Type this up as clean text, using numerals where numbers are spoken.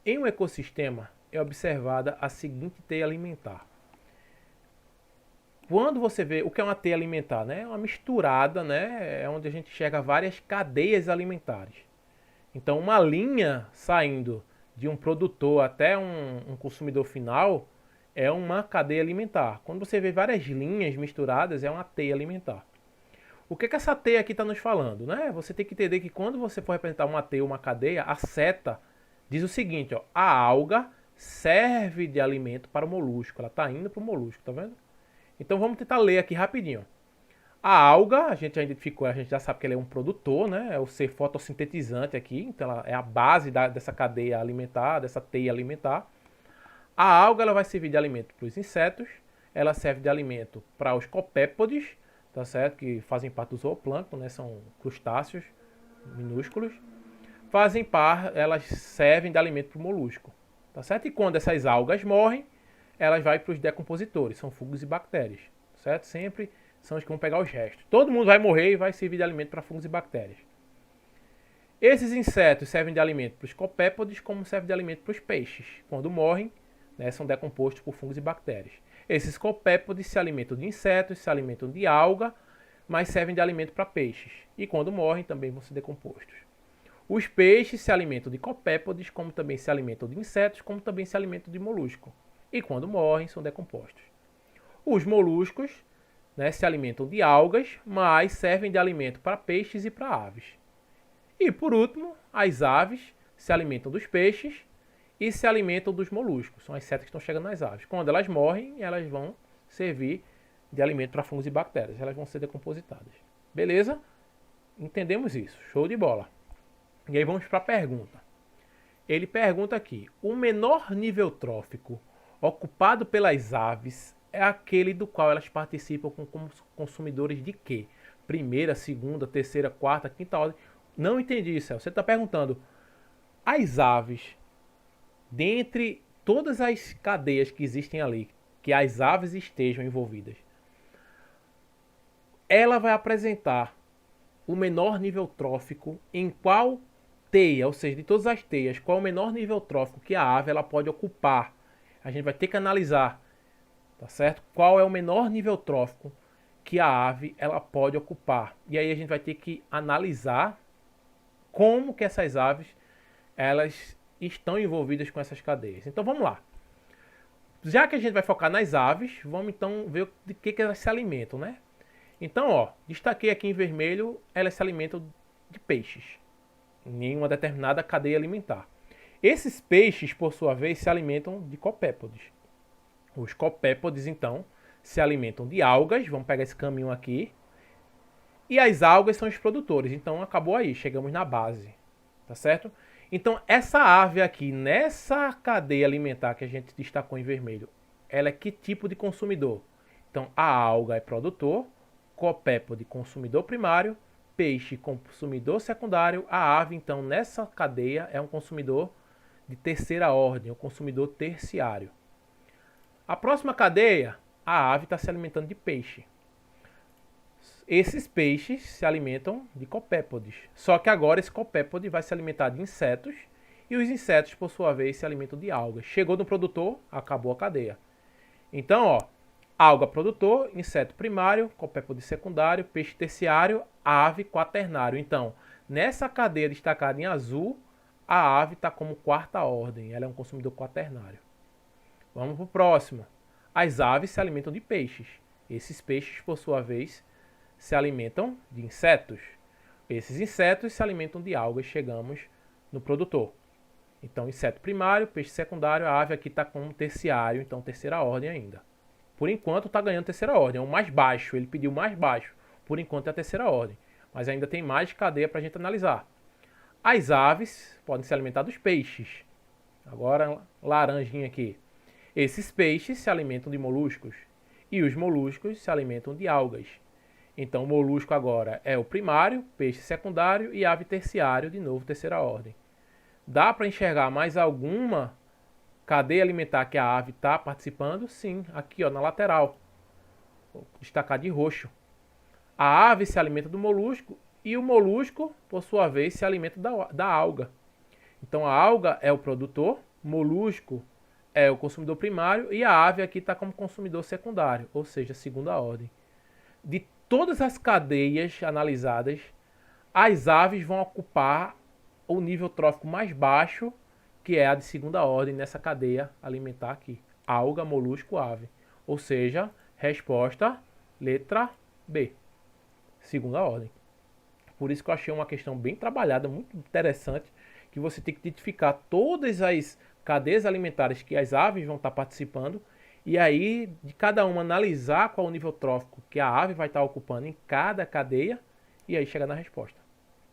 Em um ecossistema é observada a seguinte teia alimentar. Quando você vê o que é uma teia alimentar, né? É uma misturada, né? É onde a gente enxerga várias cadeias alimentares. Então, uma linha saindo de um produtor até um consumidor final é uma cadeia alimentar. Quando você vê várias linhas misturadas, é uma teia alimentar. O que essa teia aqui está nos falando? Né? Você tem que entender que quando você for representar uma teia, uma cadeia, a seta diz o seguinte, ó, a alga serve de alimento para o molusco. Ela está indo para o molusco, tá vendo? Então vamos tentar ler aqui rapidinho. A alga, a gente já identificou, a gente já sabe que ela é um produtor, né? É o ser fotossintetizante aqui, então ela é a base dessa cadeia alimentar, dessa teia alimentar. A alga ela vai servir de alimento para os insetos, ela serve de alimento para os copépodes, tá certo? Que fazem parte do zooplâncton, né? São crustáceos minúsculos. Elas servem de alimento para o molusco, tá certo? E quando essas algas morrem, elas vão para os decompositores, são fungos e bactérias, certo? Sempre são os que vão pegar os restos. Todo mundo vai morrer e vai servir de alimento para fungos e bactérias. Esses insetos servem de alimento para os copépodes, como servem de alimento para os peixes. Quando morrem, né, são decompostos por fungos e bactérias. Esses copépodes se alimentam de insetos, se alimentam de alga, mas servem de alimento para peixes. E quando morrem, também vão ser decompostos. Os peixes se alimentam de copépodes, como também se alimentam de insetos, como também se alimentam de molusco. E quando morrem, são decompostos. Os moluscos, né, se alimentam de algas, mas servem de alimento para peixes e para aves. E por último, as aves se alimentam dos peixes e se alimentam dos moluscos. São as setas que estão chegando nas aves. Quando elas morrem, elas vão servir de alimento para fungos e bactérias. Elas vão ser decompositadas. Beleza? Entendemos isso. Show de bola. E aí vamos para a pergunta. Ele pergunta aqui: o menor nível trófico ocupado pelas aves é aquele do qual elas participam como consumidores de quê? Primeira, segunda, terceira, quarta, quinta ordem. Não entendi, Céu. Você está perguntando, as aves, dentre todas as cadeias que existem ali, que as aves estejam envolvidas, ela vai apresentar o menor nível trófico em qual teia, ou seja, de todas as teias, qual é o menor nível trófico que a ave ela pode ocupar. A gente vai ter que analisar, tá certo? Qual é o menor nível trófico que a ave ela pode ocupar. E aí a gente vai ter que analisar como que essas aves elas estão envolvidas com essas cadeias. Então vamos lá. Já que a gente vai focar nas aves, vamos então ver de que elas se alimentam, né? Então, ó, destaquei aqui em vermelho, elas se alimentam de peixes em uma determinada cadeia alimentar. Esses peixes, por sua vez, se alimentam de copépodes. Os copépodes, então, se alimentam de algas, vamos pegar esse caminho aqui, e as algas são os produtores. Então, acabou aí, chegamos na base, tá certo? Então, essa ave aqui, nessa cadeia alimentar que a gente destacou em vermelho, ela é que tipo de consumidor? Então, a alga é produtor, copépode consumidor primário, peixe consumidor secundário, a ave, então, nessa cadeia é um consumidor de terceira ordem, um consumidor terciário. A próxima cadeia, a ave está se alimentando de peixe. Esses peixes se alimentam de copépodes. Só que agora esse copépode vai se alimentar de insetos e os insetos, por sua vez, se alimentam de algas. Chegou no produtor, acabou a cadeia. Então, ó, alga produtor, inseto primário, copépode secundário, peixe terciário, ave quaternário. Então, nessa cadeia destacada em azul, a ave está como quarta ordem. Ela é um consumidor quaternário. Vamos para o próximo. As aves se alimentam de peixes. Esses peixes, por sua vez, se alimentam de insetos. Esses insetos se alimentam de algas. Chegamos no produtor. Então, inseto primário, peixe secundário, a ave aqui está como terciário, então terceira ordem ainda. Por enquanto está ganhando terceira ordem, é o mais baixo, ele pediu mais baixo. Por enquanto é a terceira ordem, mas ainda tem mais cadeia para a gente analisar. As aves podem se alimentar dos peixes. Agora, laranjinha aqui. Esses peixes se alimentam de moluscos e os moluscos se alimentam de algas. Então, o molusco agora é o primário, peixe secundário e ave terciário, de novo terceira ordem. Dá para enxergar mais alguma cadeia alimentar que a ave está participando? Sim, aqui ó, na lateral. Vou destacar de roxo. A ave se alimenta do molusco e o molusco, por sua vez, se alimenta da alga. Então a alga é o produtor, molusco é o consumidor primário e a ave aqui está como consumidor secundário, ou seja, segunda ordem. De todas as cadeias analisadas, as aves vão ocupar o nível trófico mais baixo, que é a de segunda ordem nessa cadeia alimentar aqui. Alga, molusco, ave. Ou seja, resposta letra B, segunda ordem. Por isso que eu achei uma questão bem trabalhada, muito interessante, que você tem que identificar todas as cadeias alimentares que as aves vão estar participando e aí de cada uma analisar qual o nível trófico que a ave vai estar ocupando em cada cadeia e aí chegar na resposta.